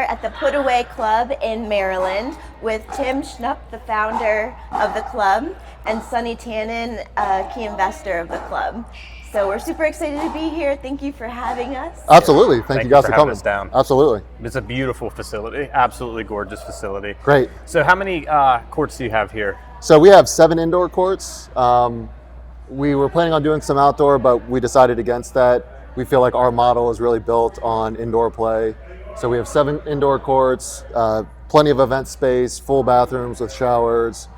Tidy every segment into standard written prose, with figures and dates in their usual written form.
at the Putaway Club in Maryland with Tim Schnupp, the founder of the club, and Sonny Tannan, a key investor of the club. So we're super excited to be here. Thank you for having us. Absolutely. Thank you guys for coming. Us down. Absolutely. It's a beautiful facility. Absolutely gorgeous facility. Great. So how many courts do you have here? So we have 7 indoor courts. We were planning on doing some outdoor, but we decided against that. We feel like our model is really built on indoor play. So we have 7 indoor courts, plenty of event space, full bathrooms with showers,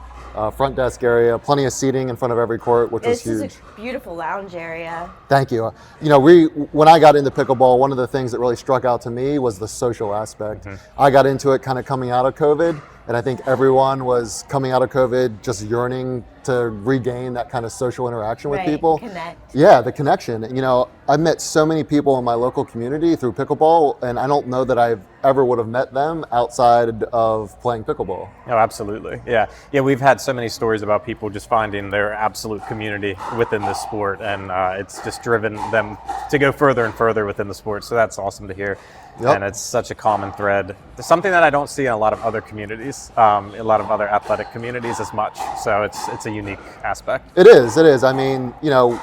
front desk area, plenty of seating in front of every court, which is huge. This is a beautiful lounge area. Thank you. You know, when I got into pickleball, one of the things that really struck out to me was the social aspect. Mm-hmm. I got into it kind of coming out of COVID, and I think everyone was coming out of COVID just yearning to regain that kind of social interaction with people. Connect. Yeah, the connection. You know, I've met so many people in my local community through pickleball, and I don't know that I ever would have met them outside of playing pickleball. Oh, absolutely. Yeah, we've had so many stories about people just finding their absolute community within this sport, and it's just driven them to go further and further within the sport. So that's awesome to hear. Yep. And it's such a common thread. It's something that I don't see in a lot of other communities, a lot of other athletic communities as much. So it's a unique aspect. It is. I mean, you know,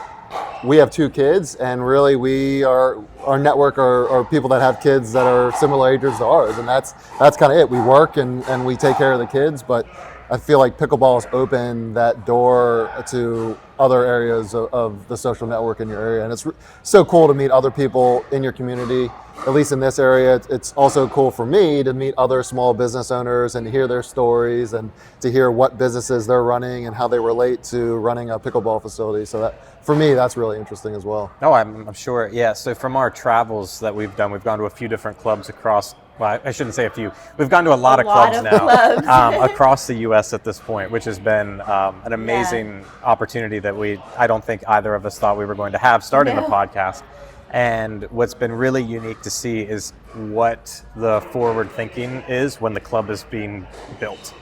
we have 2 kids, and really our network are people that have kids that are similar ages to ours, and that's kind of it. We work and we take care of the kids, but I feel like pickleball has opened that door to other areas of the social network in your area, and it's so cool to meet other people in your community. At least in this area, it's also cool for me to meet other small business owners and hear their stories and to hear what businesses they're running and how they relate to running a pickleball facility. So that, for me, that's really interesting as well. Oh, I'm sure. Yeah. So from our travels that we've done, we've gone to a few different clubs across. Well, I shouldn't say a few. We've gone to a lot of clubs now across the U.S. at this point, which has been an amazing opportunity that I don't think either of us thought we were going to have starting the podcast. And what's been really unique to see is what the forward thinking is when the club is being built.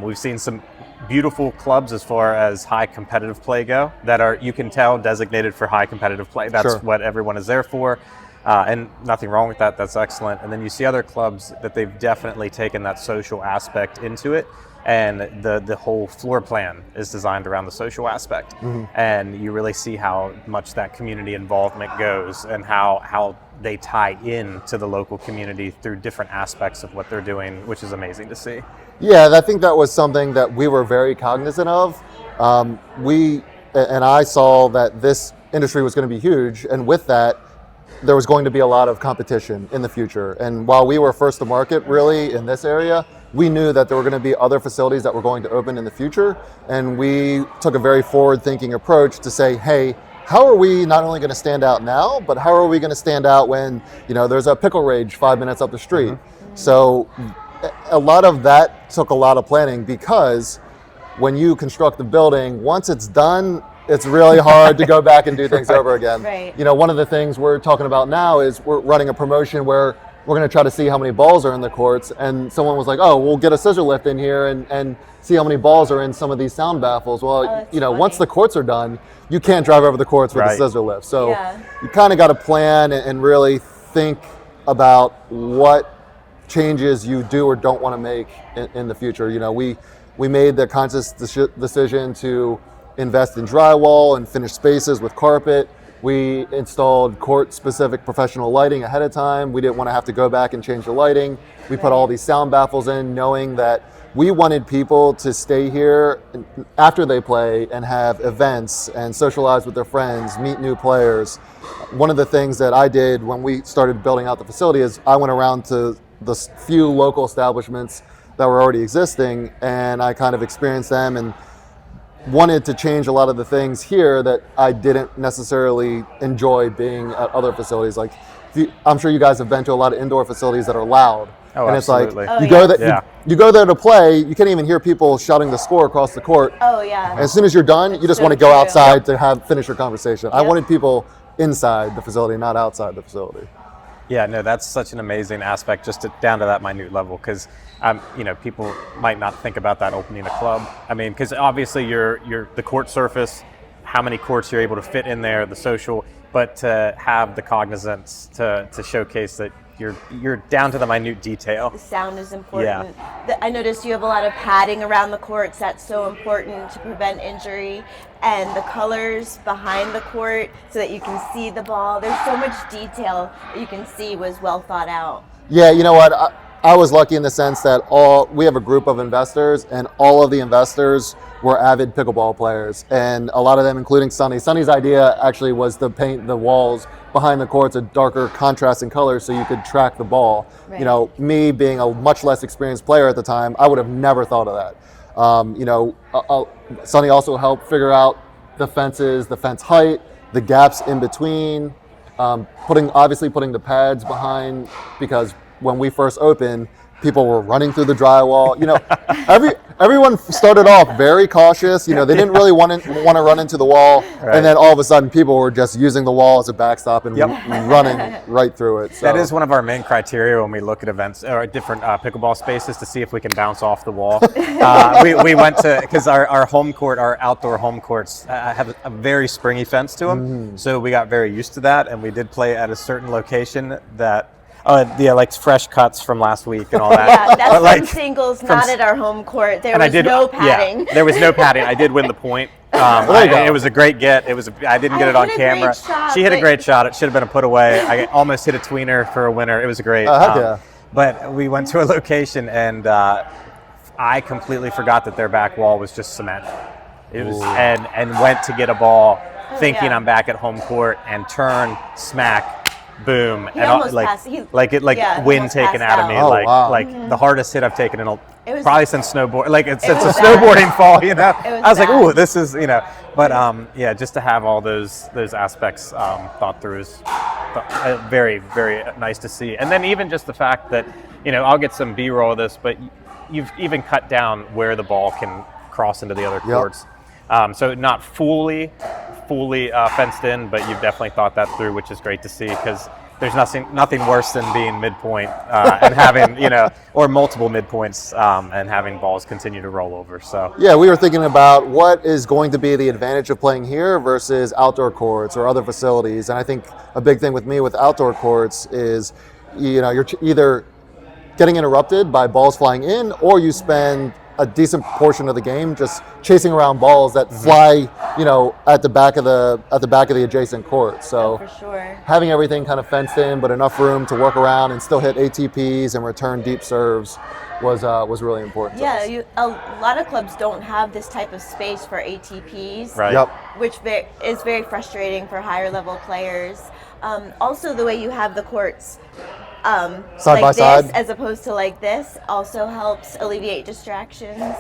We've seen some beautiful clubs as far as high competitive play go that are, you can tell, designated for high competitive play. That's what everyone is there for. And nothing wrong with that. That's excellent. And then you see other clubs that they've definitely taken that social aspect into it. And the whole floor plan is designed around the social aspect. Mm-hmm. And you really see how much that community involvement goes and how they tie in to the local community through different aspects of what they're doing, which is amazing to see. Yeah, I think that was something that we were very cognizant of. I saw that this industry was going to be huge, and with that, there was going to be a lot of competition in the future. And while we were first to market really in this area, we knew that there were going to be other facilities that were going to open in the future. And we took a very forward-thinking approach to say, hey, how are we not only going to stand out now, but how are we going to stand out when, you know, there's a pickle rage 5 minutes up the street? Mm-hmm. So a lot of that took a lot of planning, because when you construct the building, once it's done, it's really hard to go back and do things over again. Right. You know, one of the things we're talking about now is we're running a promotion where we're going to try to see how many balls are in the courts. And someone was like, oh, we'll get a scissor lift in here and see how many balls are in some of these sound baffles. Well, you know, once the courts are done, you can't drive over the courts with a scissor lift. So you kind of got to plan and really think about what changes you do or don't want to make in the future. You know, we made the conscious decision to invest in drywall and finished spaces with carpet. We installed court-specific professional lighting ahead of time. We didn't want to have to go back and change the lighting. We put all these sound baffles in, knowing that we wanted people to stay here after they play and have events and socialize with their friends, meet new players. One of the things that I did when we started building out the facility is I went around to the few local establishments that were already existing, and I kind of experienced them and wanted to change a lot of the things here that I didn't necessarily enjoy being at other facilities. Like, I'm sure you guys have been to a lot of indoor facilities that are loud. Oh, and absolutely. It's like, you go there to play, you can't even hear people shouting the score across the court. Oh, yeah. And as soon as you're done, you just want to go outside to finish your conversation. I wanted people inside the facility, not outside the facility. Yeah, no, that's such an amazing aspect, just down to that minute level, because you know, people might not think about that opening a club. I mean, because obviously you're the court surface, how many courts you're able to fit in there, the social, but to have the cognizance to showcase that you're down to the minute detail. The sound is important. I noticed you have a lot of padding around the courts. That's so important to prevent injury. And the colors behind the court so that you can see the ball. There's so much detail that you can see was well thought out. Yeah, you know what? I was lucky in the sense that we have a group of investors, and all of the investors were avid pickleball players, and a lot of them, including Sonny. Sonny's idea actually was to paint the walls behind the courts a darker contrasting color so you could track the ball. Right. You know, me being a much less experienced player at the time, I would have never thought of that. You know, Sonny also helped figure out the fences, the fence height, the gaps in between, putting the pads behind, because when we first opened, people were running through the drywall. You know, everyone started off very cautious. You know, they didn't really want to run into the wall, Right. and then all of a sudden, people were just using the wall as a backstop and running right through it. So. That is one of our main criteria when we look at events or different pickleball spaces to see if we can bounce off the wall. We went to, because our home court, our outdoor home courts have a very springy fence to them, so we got very used to that, and we did play at a certain location that. Like fresh cuts from last week and all that. Yeah, that's But, like, from singles, not at our home court. There was no no padding. Yeah, there was no padding. I did win the point. It was a great get. I didn't get it on camera. She hit a great shot. It should have been a putaway. I almost hit a tweener for a winner. It was great. Yeah. But we went to a location, and I completely forgot that their back wall was just cement. It was, and went to get a ball, thinking I'm back at home court, and turn, smack. Boom! He almost passed. Wind taken out of me. Oh, wow. The hardest hit I've taken in was- probably since snowboard. Like it's a was snowboarding fall. You know, It was I was like, bad. ooh, this is, you know. But just to have all those aspects thought through is very, very nice to see. And then even just the fact that, you know, I'll get some B-roll of this, but you've even cut down where the ball can cross into the other courts. So not fully fenced in, but you've definitely thought that through, which is great to see, because there's nothing worse than being midpoint and having, you know, or multiple midpoints and having balls continue to roll over. So Yeah, we were thinking about what is going to be the advantage of playing here versus outdoor courts or other facilities. And I think a big thing with me with outdoor courts is, you know, you're either getting interrupted by balls flying in, or you spend a decent portion of the game just chasing around balls that fly, you know, at the back of the adjacent court. So For sure. having everything kind of fenced in, but enough room to work around and still hit ATPs and return deep serves was really important. to us. A lot of clubs don't have this type of space for ATPs, right. Yep. which is very frustrating for higher level players. Also, the way you have the courts Side by like this side. as opposed to like this also helps alleviate distractions.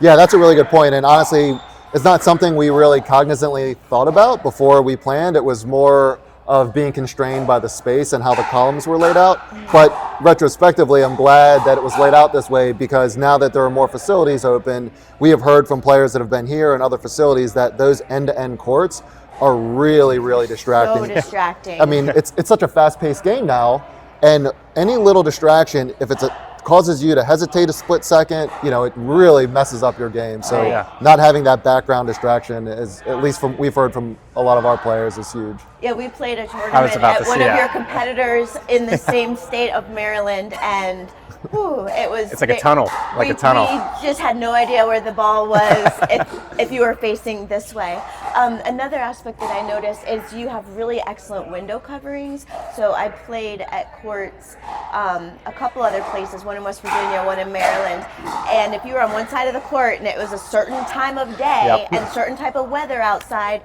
Yeah, that's a really good point. And honestly, it's not something we really cognizantly thought about before we planned. It was more of being constrained by the space and how the columns were laid out. But retrospectively, I'm glad that it was laid out this way, because now that there are more facilities open, we have heard from players that have been here and other facilities that those end-to-end courts are really, really distracting. So distracting. I mean, it's such a fast-paced game now, and any little distraction, if it's causes you to hesitate a split second, you know, it really messes up your game. So not having that background distraction is, at least from we've heard from a lot of our players, is huge. Yeah, we played a tournament at one of your competitors in the same state of Maryland, and it was. It's like a tunnel, We just had no idea where the ball was if you were facing this way. Another aspect that I noticed is you have really excellent window coverings. So I played at courts a couple other places, one in West Virginia, one in Maryland, and if you were on one side of the court and it was a certain time of day and certain type of weather outside,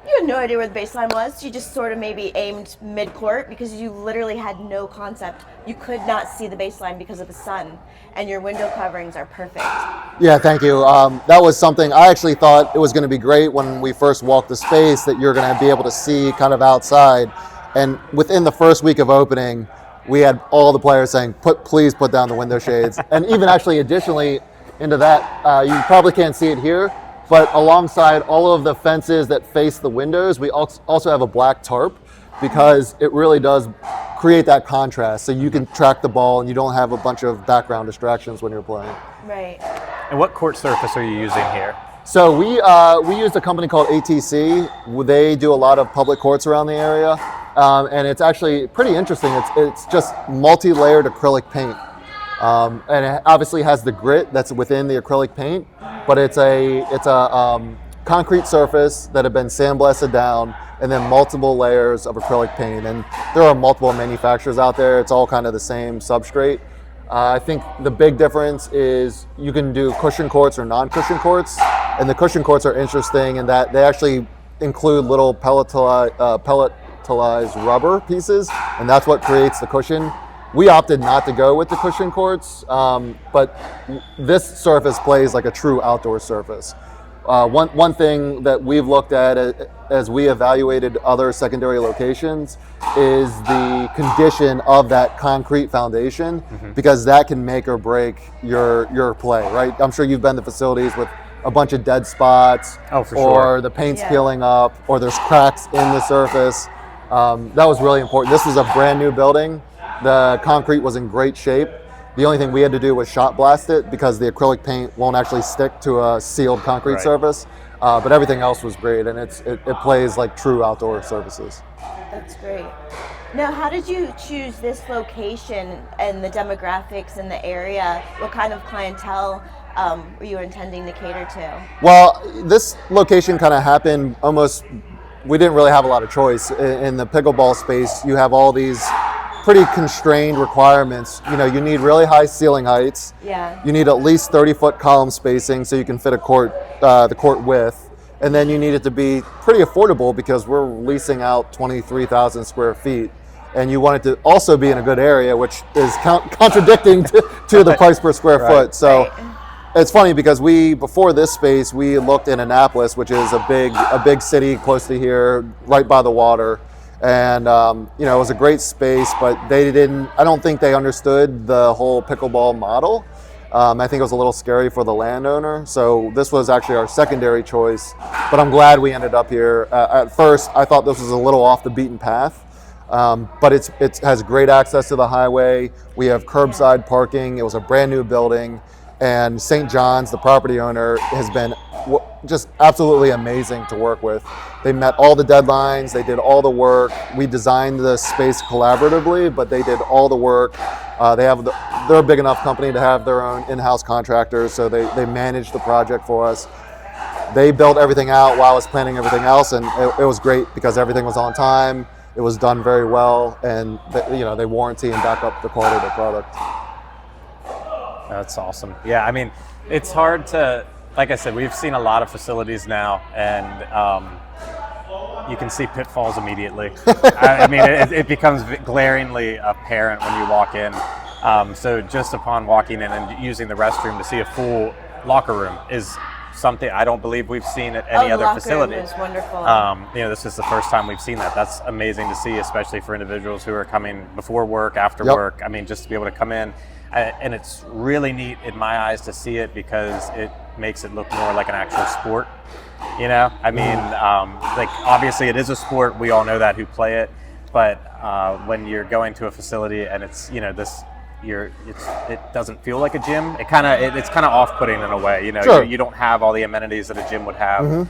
you had no idea where the baseline was. You just sort of maybe aimed mid-court because you literally had no concept. You could not see the baseline because of the sun, and your window coverings are perfect. Yeah, thank you. That was something I actually thought it was going to be great when we first walked the space, that you're going to be able to see kind of outside. And within the first week of opening, we had all the players saying, please put down the window shades. And even actually additionally into that, you probably can't see it here, but alongside all of the fences that face the windows, we also have a black tarp, because it really does create that contrast, so you can track the ball and you don't have a bunch of background distractions when you're playing. Right. And what court surface are you using here? So we used a company called ATC. They do a lot of public courts around the area, and it's actually pretty interesting. It's just multi-layered acrylic paint, and it obviously has the grit that's within the acrylic paint, but it's a concrete surface that had been sandblasted down, and then multiple layers of acrylic paint. And there are multiple manufacturers out there. It's all kind of the same substrate. I think the big difference is you can do cushion courts or non-cushion courts, and the cushion courts are interesting in that they actually include little pelletized rubber pieces, and that's what creates the cushion. We opted not to go with the cushion courts, but this surface plays like a true outdoor surface. One thing that we've looked at as we evaluated other secondary locations is the condition of that concrete foundation, because that can make or break your play, right? I'm sure you've been to facilities with a bunch of dead spots, or the paint's peeling up, or there's cracks in the surface. That was really important. This was a brand new building. The concrete was in great shape. The only thing we had to do was shot blast it because the acrylic paint won't actually stick to a sealed concrete surface. But everything else was great, and it plays like true outdoor surfaces. That's great. Now, how did you choose this location and the demographics in the area? What kind of clientele were you intending to cater to? Well, this location kind of happened almost, we didn't really have a lot of choice. In the pickleball space, you have all these pretty constrained requirements. You know, you need really high ceiling heights. Yeah. You need at least 30-foot column spacing so you can fit a court, the court width. And then you need it to be pretty affordable because we're leasing out 23,000 square feet. And you want it to also be in a good area, which is contradicting to the price per square foot. So it's funny because before this space, we looked in Annapolis, which is a big city close to here, right by the water. And you know, it was a great space, but I don't think they understood the whole pickleball model. I think it was a little scary for the landowner. So this was actually our secondary choice, but I'm glad we ended up here. At first, I thought this was a little off the beaten path, but it has great access to the highway. We have curbside parking. It was a brand new building, and St. John's, the property owner, has been just absolutely amazing to work with. They met all the deadlines, they did all the work. We designed the space collaboratively, but they did all the work. They're a big enough company to have their own in-house contractors, so they managed the project for us. They built everything out while I was planning everything else, and it was great because everything was on time, it was done very well, and they warranty and back up the quality of the product. That's awesome. Yeah, I mean, it's hard to, like I said, we've seen a lot of facilities now, and you can see pitfalls immediately. I mean, it becomes glaringly apparent when you walk in. So just upon walking in and using the restroom to see a full locker room is something I don't believe we've seen at any other facility. Room is wonderful. This is the first time we've seen that. That's amazing to see, especially for individuals who are coming before work, after work. I mean, just to be able to come in. And it's really neat in my eyes to see it because it makes it look more like an actual sport. You know, I mean, like obviously it is a sport. We all know that who play it. But when you're going to a facility and it's it doesn't feel like a gym. It's kind of off-putting in a way. You know, sure. you don't have all the amenities that a gym would have.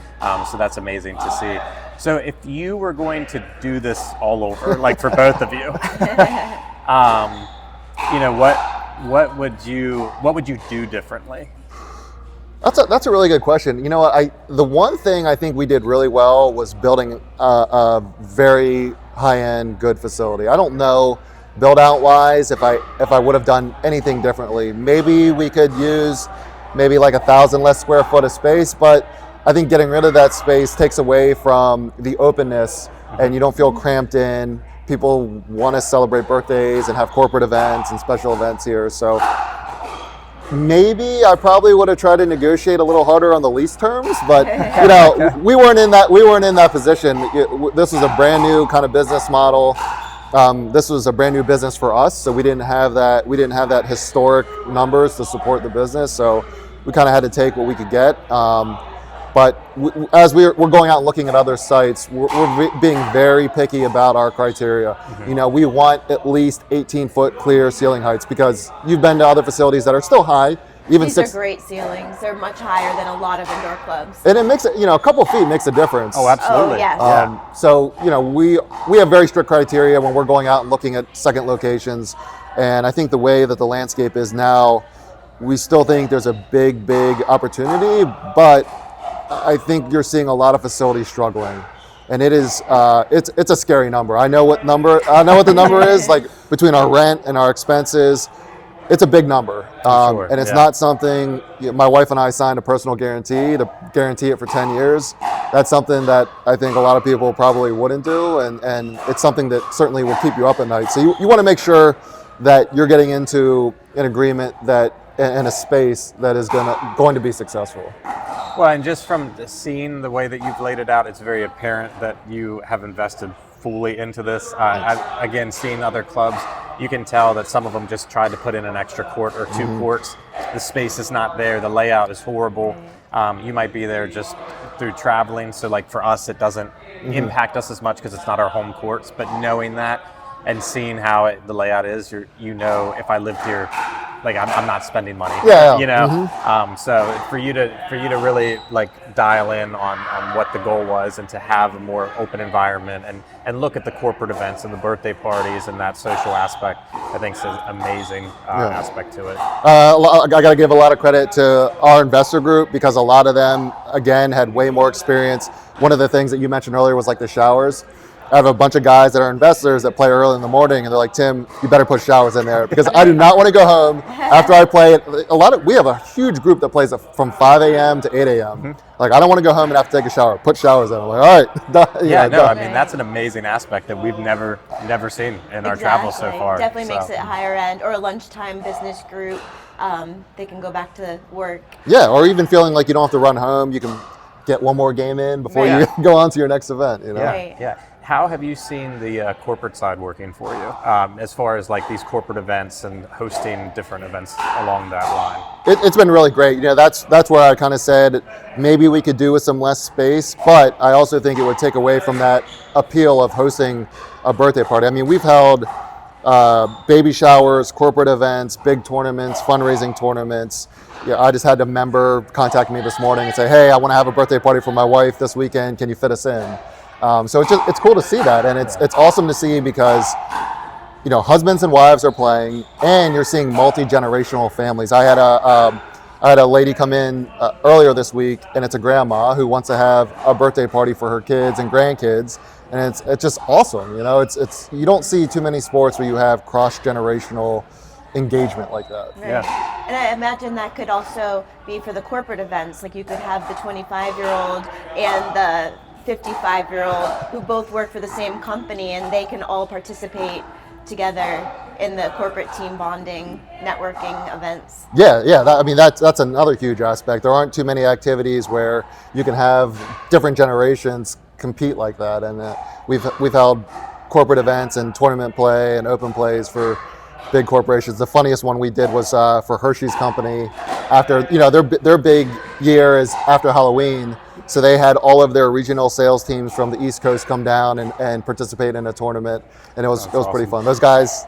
So that's amazing to see. So if you were going to do this all over, like for both of you, what would you do differently? That's a really good question. You know what? The one thing I think we did really well was building a very high-end, good facility. I don't know, build out wise, if I would have done anything differently. Maybe we could use maybe like 1,000 less square foot of space, but I think getting rid of that space takes away from the openness, and you don't feel cramped in. People want to celebrate birthdays and have corporate events and special events here. So maybe I probably would have tried to negotiate a little harder on the lease terms, but we weren't in that position. This was a brand new kind of business model. This was a brand new business for us, so we didn't have that historic numbers to support the business. So we kind of had to take what we could get. But as we're going out and looking at other sites, we're being very picky about our criteria. You know, we want at least 18-foot clear ceiling heights because you've been to other facilities that are still high, even These are great ceilings. They're much higher than a lot of indoor clubs. And it makes it, a couple feet makes a difference. Oh, absolutely. Oh, yes. So, we have very strict criteria when we're going out and looking at second locations. And I think the way that the landscape is now, we still think there's a big, big opportunity, but I think you're seeing a lot of facilities struggling. And it is, it's a scary number. I know what the number is, like between our rent and our expenses. It's a big number, Sure, and it's yeah. not something. My wife and I signed a personal guarantee to guarantee it for 10 years. That's something that I think a lot of people probably wouldn't do, and it's something that certainly will keep you up at night. So you want to make sure that you're getting into an agreement that in a space that is going to be successful. Well, and just from seeing the way that you've laid it out, it's very apparent that you have invested fully into this. Again, seeing other clubs, you can tell that some of them just tried to put in an extra court or two courts. The space is not there. The layout is horrible. You might be there just through traveling. So like for us, it doesn't impact us as much because it's not our home courts. But knowing that and seeing how the layout is, if I lived here, like I'm not spending money. Yeah. So for you to really like dial in on what the goal was and to have a more open environment and look at the corporate events and the birthday parties and that social aspect, I think is an amazing aspect to it. I got to give a lot of credit to our investor group because a lot of them, again, had way more experience. One of the things that you mentioned earlier was like the showers. I have a bunch of guys that are investors that play early in the morning, and they're like, Tim, you better put showers in there because I do not want to go home after I play. We have a huge group that plays from 5 a.m. to 8 a.m. Like, I don't want to go home and have to take a shower. Put showers in. I'm like, all right. I mean, that's an amazing aspect that we've never seen in our travels so far. Definitely makes it higher end, or a lunchtime business group. They can go back to work. Yeah, or even feeling like you don't have to run home. You can get one more game in before you go on to your next event. Yeah. How have you seen the corporate side working for you as far as like these corporate events and hosting different events along that line? It's been really great. That's where I kind of said maybe we could do with some less space, but I also think it would take away from that appeal of hosting a birthday party. I mean, we've held baby showers, corporate events, big tournaments, fundraising tournaments. I just had a member contact me this morning and say, hey, I want to have a birthday party for my wife this weekend. Can you fit us in? So it's cool to see that, and it's awesome to see because husbands and wives are playing, and you're seeing multi-generational families. I had a lady come in earlier this week, and it's a grandma who wants to have a birthday party for her kids and grandkids, and it's just awesome. It's you don't see too many sports where you have cross-generational engagement like that. Right. Yeah. And I imagine that could also be for the corporate events. Like you could have the 25-year-old and the 55-year-old who both work for the same company, and they can all participate together in the corporate team bonding, networking events. Yeah. That's another huge aspect. There aren't too many activities where you can have different generations compete like that, and we've held corporate events and tournament play and open plays for big corporations. The funniest one we did was for Hershey's company. After their big year is after Halloween. So they had all of their regional sales teams from the East Coast come down and participate in a tournament, and it was pretty fun. Those guys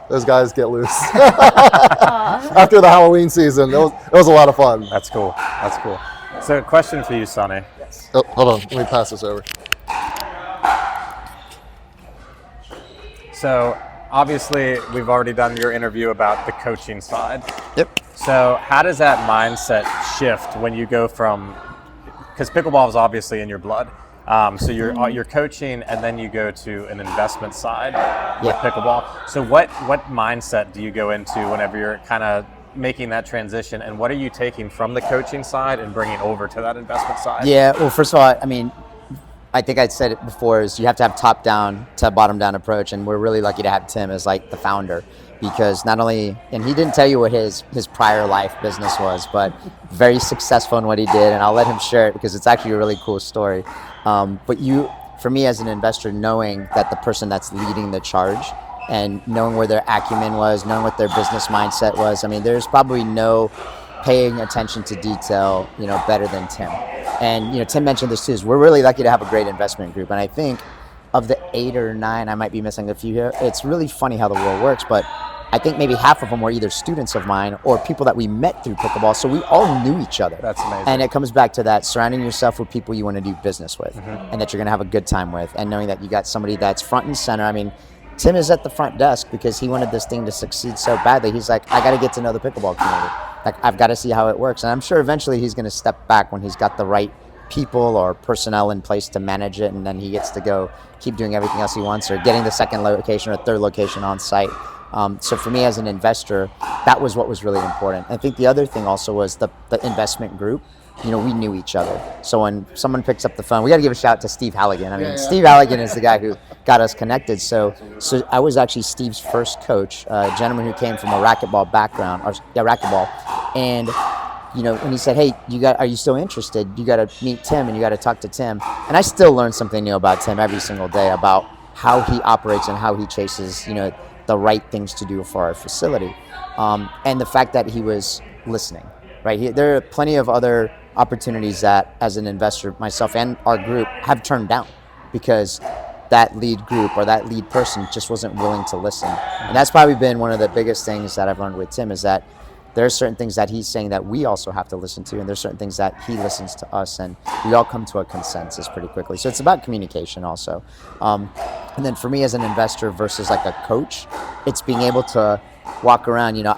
get loose after the Halloween season. It was a lot of fun. That's cool. So, question for you, Sonny. Yes. Oh, hold on, let me pass this over. So, obviously, we've already done your interview about the coaching side. Yep. So, how does that mindset shift when you go from? Because pickleball is obviously in your blood. So you're coaching, and then you go to an investment side with pickleball. So what mindset do you go into whenever you're kind of making that transition, and what are you taking from the coaching side and bringing over to that investment side? Yeah, well, first of all, I mean, I think I said it before, is you have to have top down to bottom down approach, and we're really lucky to have Tim as like the founder, because not only, and he didn't tell you what his prior life business was, but very successful in what he did, and I'll let him share it because it's actually a really cool story. But for me as an investor, knowing that the person that's leading the charge and knowing where their acumen was, knowing what their business mindset was, I mean, there's probably no paying attention to detail, better than Tim. And, Tim mentioned this too, is we're really lucky to have a great investment group. And I think of the 8 or 9, I might be missing a few here, it's really funny how the world works, but I think maybe half of them were either students of mine or people that we met through pickleball. So we all knew each other. That's amazing. And it comes back to that, surrounding yourself with people you want to do business with and that you're going to have a good time with, and knowing that you got somebody that's front and center. I mean, Tim is at the front desk because he wanted this thing to succeed so badly. He's like, I got to get to know the pickleball community. Like, I've got to see how it works. And I'm sure eventually he's going to step back when he's got the right people or personnel in place to manage it, and then he gets to go keep doing everything else he wants, or getting the second location or third location on site. So for me as an investor, that was what was really important. I think the other thing also was the investment group. You know, we knew each other. So when someone picks up the phone, we got to give a shout out to Steve Halligan. I mean, Steve Halligan is the guy who got us connected. So I was actually Steve's first coach, a gentleman who came from a racquetball background, racquetball. And, you know, when he said, hey, are you still interested? You got to meet Tim and you got to talk to Tim. And I still learn something new about Tim every single day about how he operates and how he chases, you know, the right things to do for our facility. And the fact that he was listening, right? There are plenty of other opportunities that, as an investor, myself and our group have turned down because that lead group or that lead person just wasn't willing to listen. And that's probably been one of the biggest things that I've learned with Tim, is that there are certain things that he's saying that we also have to listen to, and there's certain things that he listens to us, and we all come to a consensus pretty quickly. So it's about communication also. And then for me as an investor versus like a coach, it's being able to walk around. You know,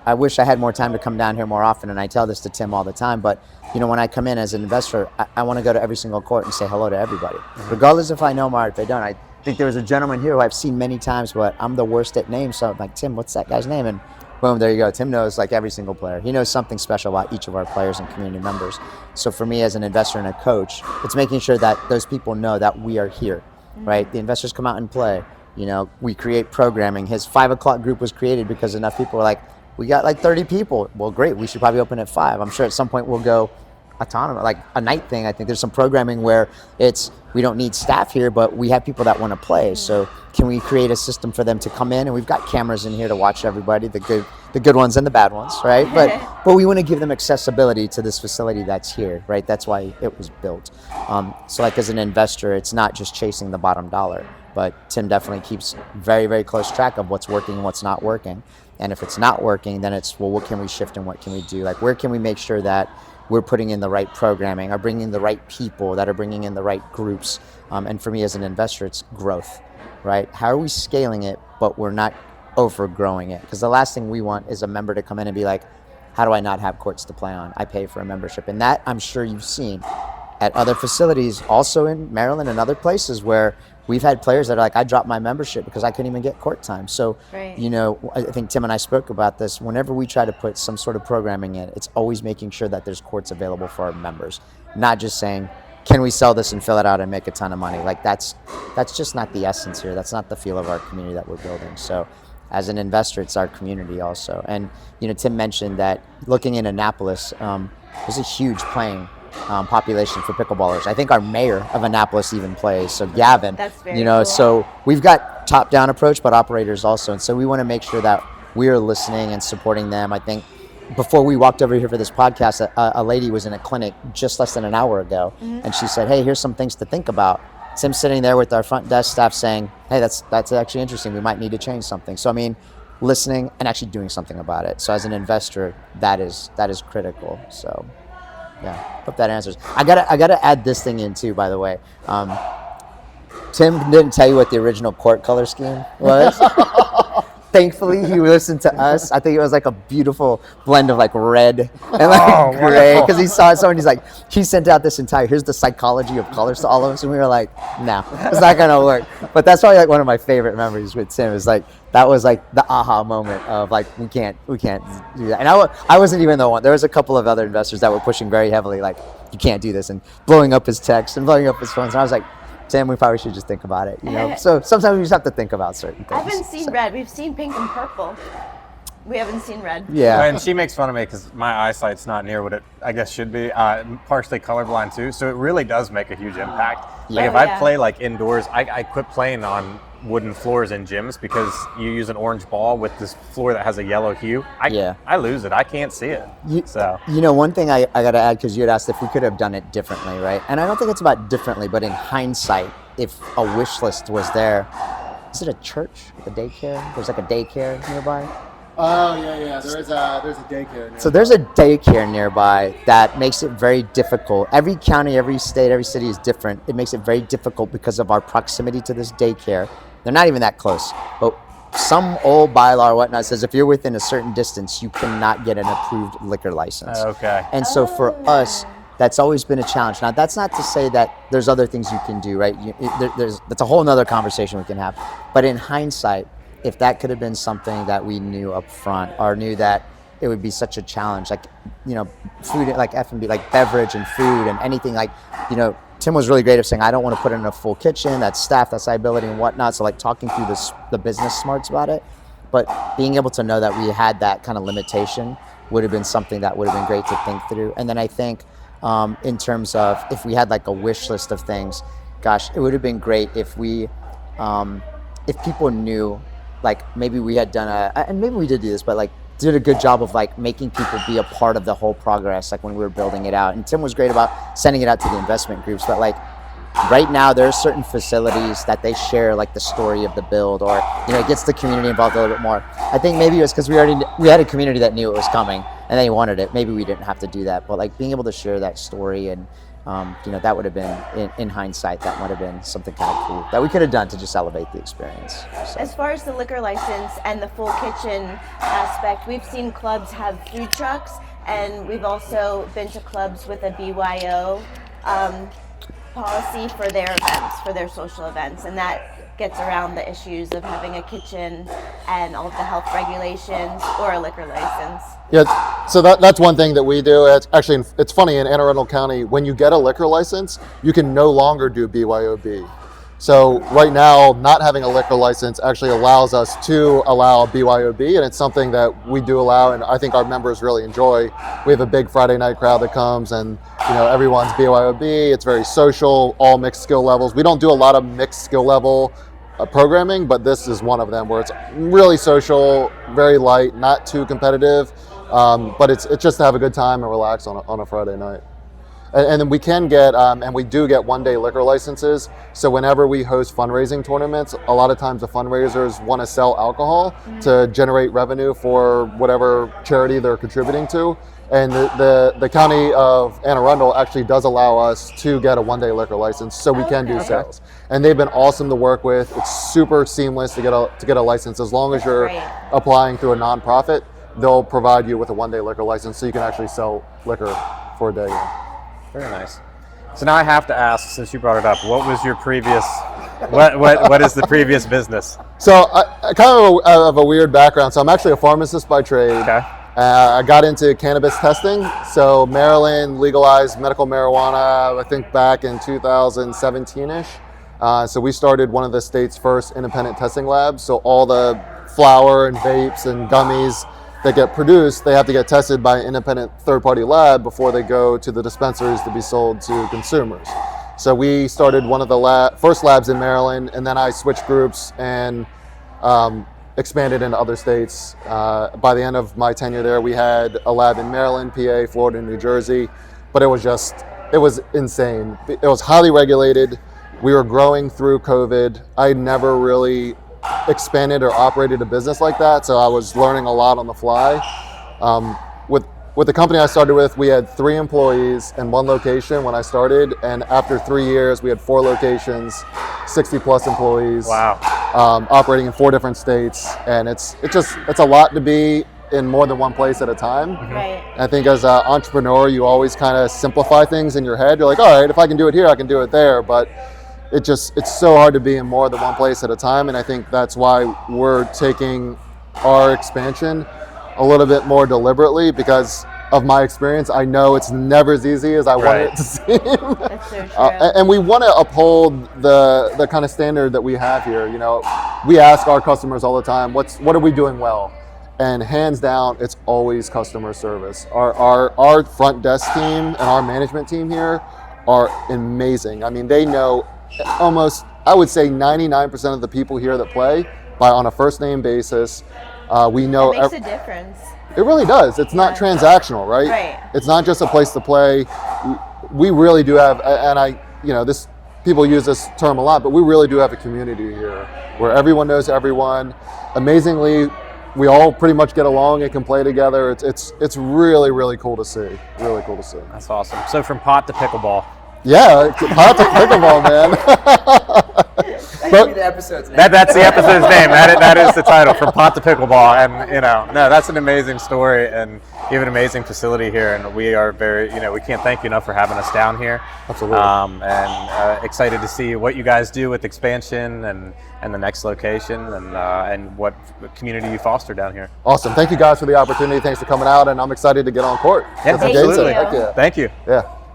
I wish I had more time to come down here more often, and I tell this to Tim all the time, but you know, when I come in as an investor, I want to go to every single court and say hello to everybody, regardless if I know them or if they don't. I think there was a gentleman here who I've seen many times, but I'm the worst at names, so I'm like, Tim, what's that guy's name? And boom, there you go. Tim knows like every single player. He knows something special about each of our players and community members. So for me as an investor and a coach, it's making sure that those people know that we are here, right? The investors come out and play. You know, we create programming. His 5 o'clock group was created because enough people were like, we got like 30 people. Well, great. We should probably open at 5. I'm sure at some point we'll go autonomous, like a night thing. I think there's some programming where we don't need staff here, but we have people that want to play. So can we create a system for them to come in? And we've got cameras in here to watch everybody, the good ones and the bad ones, right? But we want to give them accessibility to this facility that's here, right? That's why it was built. So like as an investor, it's not just chasing the bottom dollar, but Tim definitely keeps very, very close track of what's working and what's not working. And if it's not working, then it's, well, what can we shift and what can we do? Like, where can we make sure that we're putting in the right programming, or bringing in the right people, that are bringing in the right groups? And for me as an investor, it's growth, right? How are we scaling it, but we're not overgrowing it? Because the last thing we want is a member to come in and be like, how do I not have courts to play on? I pay for a membership. And that I'm sure you've seen at other facilities, also in Maryland and other places, where we've had players that are like, I dropped my membership because I couldn't even get court time. So, you know, I think Tim and I spoke about this. Whenever we try to put some sort of programming in, it's always making sure that there's courts available for our members, not just saying, can we sell this and fill it out and make a ton of money? Like, that's just not the essence here. That's not the feel of our community that we're building. So as an investor, it's our community also. And, you know, Tim mentioned that looking in Annapolis, there's a huge playing population for pickleballers. I think our mayor of Annapolis even plays. So Gavin, you know, cool. So we've got top-down approach, but operators also. And so we want to make sure that we're listening and supporting them. I think before we walked over here for this podcast, a lady was in a clinic just less than an hour ago, and she said, hey, here's some things to think about. Tim's sitting there with our front desk staff saying, hey, that's actually interesting. We might need to change something. So, I mean, listening and actually doing something about it. So as an investor, that is critical. So yeah, hope that answers. I gotta add this thing in too, by the way. Tim didn't tell you what the original court color scheme was. Thankfully, he listened to us. I think it was like a beautiful blend of like red and like gray, because he saw it. So, and he's like, he sent out this here's the psychology of colors to all of us, and we were like, no, it's not gonna work. But that's probably like one of my favorite memories with Tim. Is like, that was like the aha moment of like, we can't do that. And I wasn't even the one. There was a couple of other investors that were pushing very heavily, like, you can't do this, and blowing up his text and blowing up his phones. And I was like, Tim, we probably should just think about it, you know? So sometimes we just have to think about certain things. I haven't seen red. We've seen pink and purple. We haven't seen red. Yeah. And she makes fun of me because my eyesight's not near what it, I guess, should be. I'm partially colorblind too, so it really does make a huge impact. Like if I play like indoors, I quit playing on wooden floors in gyms because you use an orange ball with this floor that has a yellow hue. I lose it. I can't see it. You know, one thing I got to add, because you had asked if we could have done it differently, right? And I don't think it's about differently, but in hindsight, if a wish list was there, is it a church with a daycare? There's like a daycare nearby. Oh yeah. There's a daycare nearby. So there's a daycare nearby that makes it very difficult. Every county, every state, every city is different. It makes it very difficult because of our proximity to this daycare. They're not even that close, but some old bylaw or whatnot says if you're within a certain distance, you cannot get an approved liquor license. Okay. And so for us, that's always been a challenge. Now, that's not to say that there's other things you can do, right? That's a whole nother conversation we can have. But in hindsight, if that could have been something that we knew up front or knew that it would be such a challenge, like, food, like F&B, like beverage and food and anything, like, Tim was really great at saying, I don't want to put in a full kitchen, that's staff, that's liability and whatnot. So like talking through the business smarts about it, but being able to know that we had that kind of limitation would have been something that would have been great to think through. And then I think in terms of if we had like a wish list of things, gosh, it would have been great if we, if people knew, like maybe we had done and maybe we did do this, but like did a good job of like making people be a part of the whole progress, like when we were building it out. And Tim was great about sending it out to the investment groups, but like right now there are certain facilities that they share like the story of the build, or it gets the community involved a little bit more. I think maybe it was because we had a community that knew it was coming and they wanted it. Maybe we didn't have to do that, but like being able to share that story and that would have been in hindsight, that would have been something kind of cool that we could have done to just elevate the experience. So. As far as the liquor license and the full kitchen aspect, we've seen clubs have food trucks, and we've also been to clubs with a BYO policy for their events, for their social events, and that gets around the issues of having a kitchen and all of the health regulations or a liquor license. Yeah, so that's one thing that we do. It's funny, in Anne Arundel County, when you get a liquor license, you can no longer do BYOB. So right now, not having a liquor license actually allows us to allow BYOB, and it's something that we do allow, and I think our members really enjoy. We have a big Friday night crowd that comes, and everyone's BYOB. It's very social, all mixed skill levels. We don't do a lot of mixed skill level programming, but this is one of them where it's really social, very light, not too competitive, but it's just to have a good time and relax on a Friday night. And then we can get, and we do get one-day liquor licenses. So whenever we host fundraising tournaments, a lot of times the fundraisers want to sell alcohol to generate revenue for whatever charity they're contributing to. And the county of Anne Arundel actually does allow us to get a one-day liquor license, so we can do sales. And they've been awesome to work with. It's super seamless to get a license. As long as you're applying through a nonprofit, they'll provide you with a one-day liquor license, so you can actually sell liquor for a day. Very nice. So now I have to ask, since you brought it up, what was your previous, what is the previous business? So I kind of a weird background. So I'm actually a pharmacist by trade. Okay. I got into cannabis testing. So Maryland legalized medical marijuana, I think back in 2017-ish. So we started one of the state's first independent testing labs. So all the flour and vapes and gummies that get produced, they have to get tested by an independent third-party lab before they go to the dispensaries to be sold to consumers. So we started one of the first labs in Maryland, and then I switched groups and expanded into other states. By the end of my tenure there, we had a lab in Maryland, PA, Florida, and New Jersey, but it was insane. It was highly regulated. We were growing through COVID. I never really expanded or operated a business like that, so I was learning a lot on the fly. With the company I started with, we had 3 employees and 1 location when I started, and after 3 years we had 4 locations, 60 plus employees. Wow. Operating in 4 different states, and it's a lot to be in more than one place at a time. Right. I think as an entrepreneur, you always kind of simplify things in your head. You're like, all right, if I can do it here, I can do it there, but it's so hard to be in more than one place at a time, and I think that's why we're taking our expansion a little bit more deliberately, because of my experience, I know it's never as easy as I want it to seem. That's so true. And we want to uphold the kind of standard that we have here. We ask our customers all the time, what are we doing well? And hands down, it's always customer service. Our front desk team and our management team here are amazing. I mean, they know almost, I would say 99% of the people here that play on a first name basis. We know it makes a difference. It really does. It's not transactional, right? Right. It's not just a place to play. We really do have, and this people use this term a lot, but we really do have a community here where everyone knows everyone. Amazingly, we all pretty much get along and can play together. It's really, really cool to see. Really cool to see. That's awesome. So from pot to pickleball. Yeah, pot to pickleball, man. But, the episode's name. That's the episode's name. That is the title, From Pot to Pickleball. And no, that's an amazing story, and you have an amazing facility here, and we are very, we can't thank you enough for having us down here. Absolutely. And excited to see what you guys do with expansion and the next location, and what community you foster down here. Awesome. Thank you guys for the opportunity. Thanks for coming out, and I'm excited to get on court. Yeah, That's amazing. absolutely. Heck yeah. Thank you. Yeah.